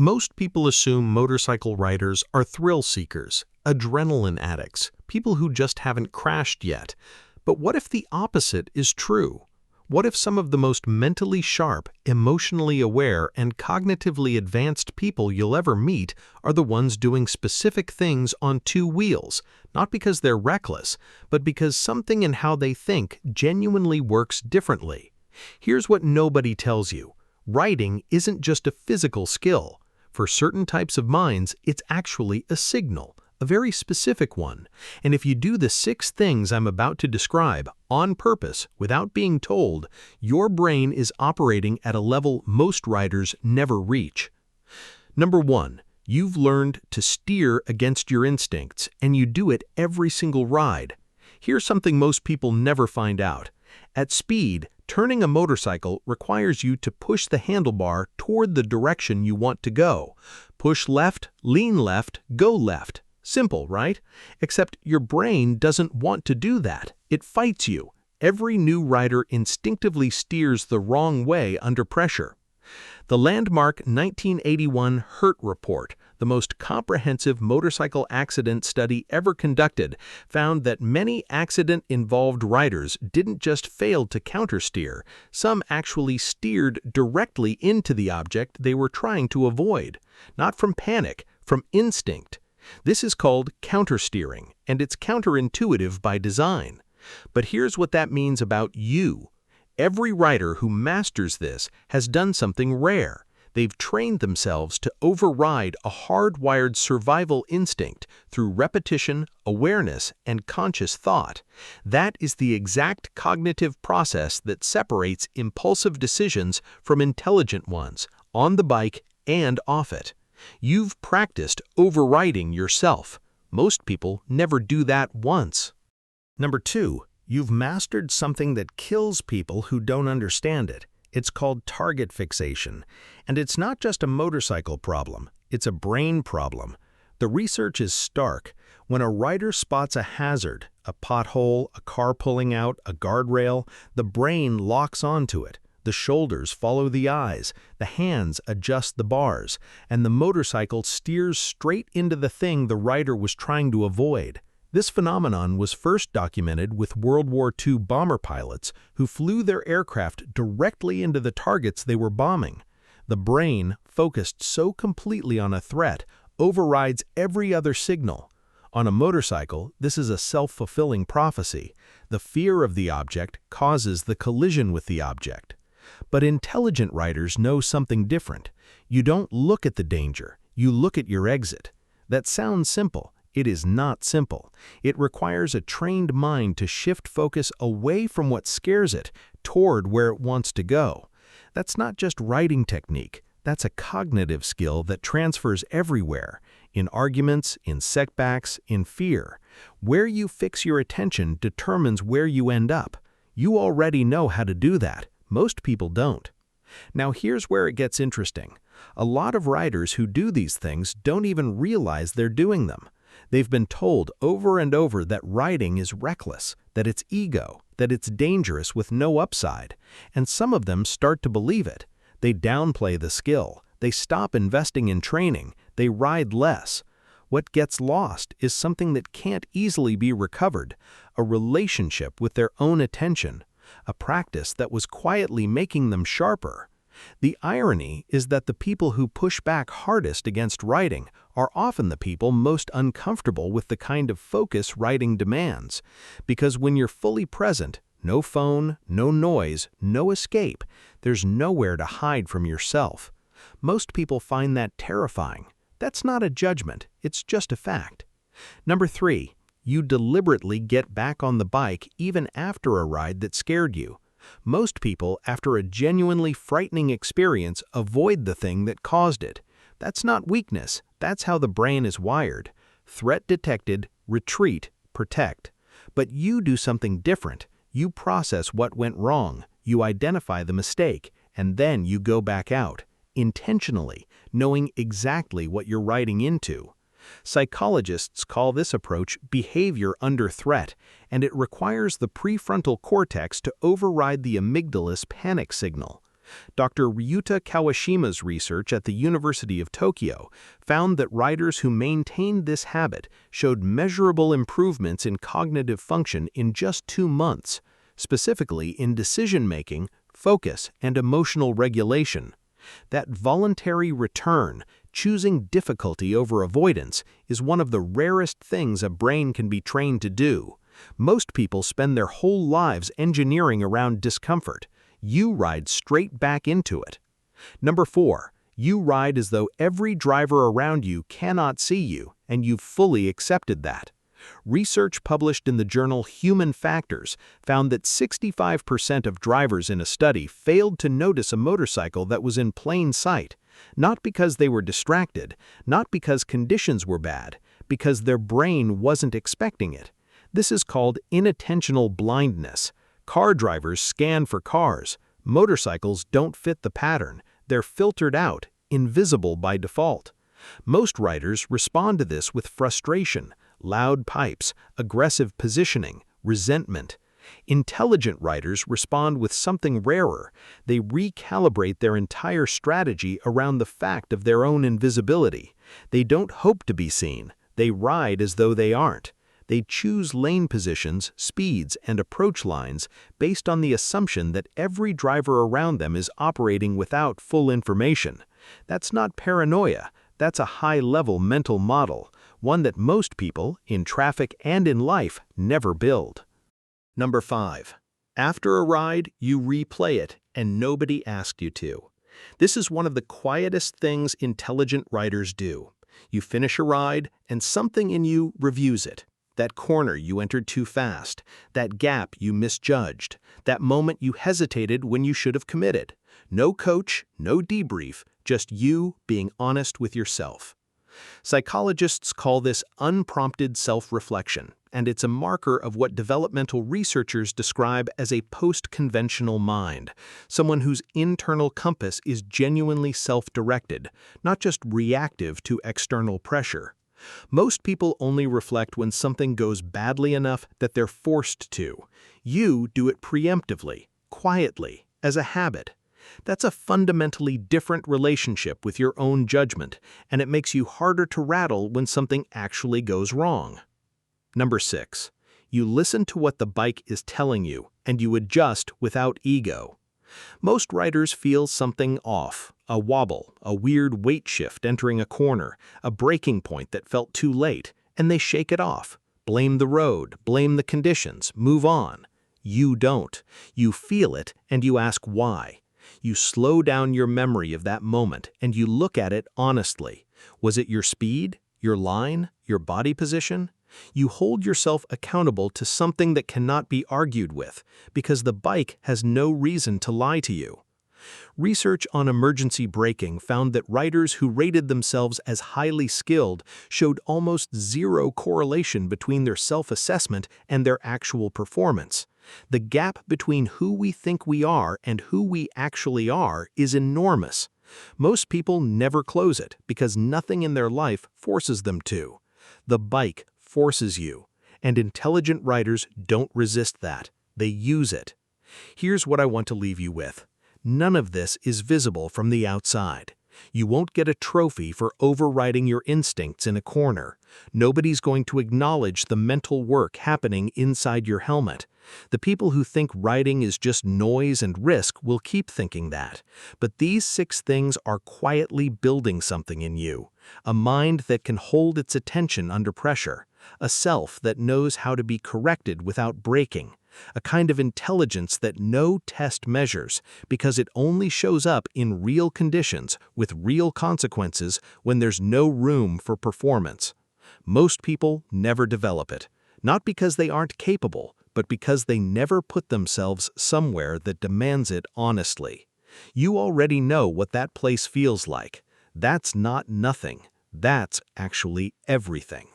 Most people assume motorcycle riders are thrill seekers, adrenaline addicts, people who just haven't crashed yet. But what if the opposite is true? What if some of the most mentally sharp, emotionally aware, and cognitively advanced people you'll ever meet are the ones doing specific things on two wheels, not because they're reckless, but because something in how they think genuinely works differently? Here's what nobody tells you. Riding isn't just a physical skill. For certain types of minds, it's actually a signal, a very specific one. And if you do the 6 things I'm about to describe on purpose without being told, your brain is operating at a level most riders never reach. Number 1, you've learned to steer against your instincts, and you do it every single ride. Here's something most people never find out. At speed, turning a motorcycle requires you to push the handlebar toward the direction you want to go. Push left, lean left, go left. Simple, right? Except your brain doesn't want to do that. It fights you. Every new rider instinctively steers the wrong way under pressure. The landmark 1981 Hurt Report, the most comprehensive motorcycle accident study ever conducted, found that many accident-involved riders didn't just fail to countersteer, some actually steered directly into the object they were trying to avoid. Not from panic, from instinct. This is called countersteering, and it's counterintuitive by design. But here's what that means about you. Every rider who masters this has done something rare. They've trained themselves to override a hardwired survival instinct through repetition, awareness, and conscious thought. That is the exact cognitive process that separates impulsive decisions from intelligent ones, on the bike and off it. You've practiced overriding yourself. Most people never do that once. Number 2, you've mastered something that kills people who don't understand it. It's called target fixation. And it's not just a motorcycle problem, it's a brain problem. The research is stark. When a rider spots a hazard, a pothole, a car pulling out, a guardrail, the brain locks onto it. The shoulders follow the eyes, the hands adjust the bars, and the motorcycle steers straight into the thing the rider was trying to avoid. This phenomenon was first documented with World War II bomber pilots who flew their aircraft directly into the targets they were bombing. The brain, focused so completely on a threat, overrides every other signal. On a motorcycle, this is a self-fulfilling prophecy. The fear of the object causes the collision with the object. But intelligent riders know something different. You don't look at the danger, you look at your exit. That sounds simple. It is not simple. It requires a trained mind to shift focus away from what scares it toward where it wants to go. That's not just riding technique. That's a cognitive skill that transfers everywhere, in arguments, in setbacks, in fear. Where you fix your attention determines where you end up. You already know how to do that. Most people don't. Now here's where it gets interesting. A lot of riders who do these things don't even realize they're doing them. They've been told over and over that riding is reckless, that it's ego, that it's dangerous with no upside, and some of them start to believe it. They downplay the skill, they stop investing in training, they ride less. What gets lost is something that can't easily be recovered, a relationship with their own attention, a practice that was quietly making them sharper. The irony is that the people who push back hardest against riding are often the people most uncomfortable with the kind of focus riding demands. Because when you're fully present, no phone, no noise, no escape, there's nowhere to hide from yourself. Most people find that terrifying. That's not a judgment, it's just a fact. Number 3, you deliberately get back on the bike even after a ride that scared you. Most people, after a genuinely frightening experience, avoid the thing that caused it. That's not weakness, that's how the brain is wired. Threat detected, retreat, protect. But you do something different. You process what went wrong, you identify the mistake, and then you go back out, intentionally, knowing exactly what you're riding into. Psychologists call this approach behavior under threat, and it requires the prefrontal cortex to override the amygdala's panic signal. Dr. Ryuta Kawashima's research at the University of Tokyo found that riders who maintained this habit showed measurable improvements in cognitive function in just 2 months, specifically in decision-making, focus, and emotional regulation. That voluntary return, choosing difficulty over avoidance, is one of the rarest things a brain can be trained to do. Most people spend their whole lives engineering around discomfort. You ride straight back into it. Number 4, you ride as though every driver around you cannot see you, and you've fully accepted that. Research published in the journal Human Factors found that 65% of drivers in a study failed to notice a motorcycle that was in plain sight, not because they were distracted, not because conditions were bad, because their brain wasn't expecting it. This is called inattentional blindness. Car drivers scan for cars. Motorcycles don't fit the pattern. They're filtered out, invisible by default. Most riders respond to this with frustration, loud pipes, aggressive positioning, resentment. Intelligent riders respond with something rarer. They recalibrate their entire strategy around the fact of their own invisibility. They don't hope to be seen. They ride as though they aren't. They choose lane positions, speeds, and approach lines based on the assumption that every driver around them is operating without full information. That's not paranoia. That's a high-level mental model, one that most people, in traffic and in life, never build. Number 5. After a ride, you replay it, and nobody asked you to. This is one of the quietest things intelligent riders do. You finish a ride, and something in you reviews it. That corner you entered too fast, that gap you misjudged, that moment you hesitated when you should have committed. No coach, no debrief, just you being honest with yourself. Psychologists call this unprompted self-reflection, and it's a marker of what developmental researchers describe as a post-conventional mind, someone whose internal compass is genuinely self-directed, not just reactive to external pressure. Most people only reflect when something goes badly enough that they're forced to. You do it preemptively, quietly, as a habit. That's a fundamentally different relationship with your own judgment, and it makes you harder to rattle when something actually goes wrong. Number 6. You listen to what the bike is telling you, and you adjust without ego. Most riders feel something off, a wobble, a weird weight shift entering a corner, a breaking point that felt too late, and they shake it off. Blame the road, blame the conditions, move on. You don't. You feel it, and you ask why. You slow down your memory of that moment, and you look at it honestly. Was it your speed, your line, your body position? You hold yourself accountable to something that cannot be argued with, because the bike has no reason to lie to you. Research on emergency braking found that riders who rated themselves as highly skilled showed almost zero correlation between their self-assessment and their actual performance. The gap between who we think we are and who we actually are is enormous. Most people never close it because nothing in their life forces them to. The bike forces you, and intelligent riders don't resist that. They use it. Here's what I want to leave you with. None of this is visible from the outside. You won't get a trophy for overriding your instincts in a corner. Nobody's going to acknowledge the mental work happening inside your helmet. The people who think riding is just noise and risk will keep thinking that. But these 6 things are quietly building something in you. A mind that can hold its attention under pressure. A self that knows how to be corrected without breaking. A kind of intelligence that no test measures because it only shows up in real conditions with real consequences when there's no room for performance. Most people never develop it, not because they aren't capable, but because they never put themselves somewhere that demands it honestly. You already know what that place feels like. That's not nothing. That's actually everything.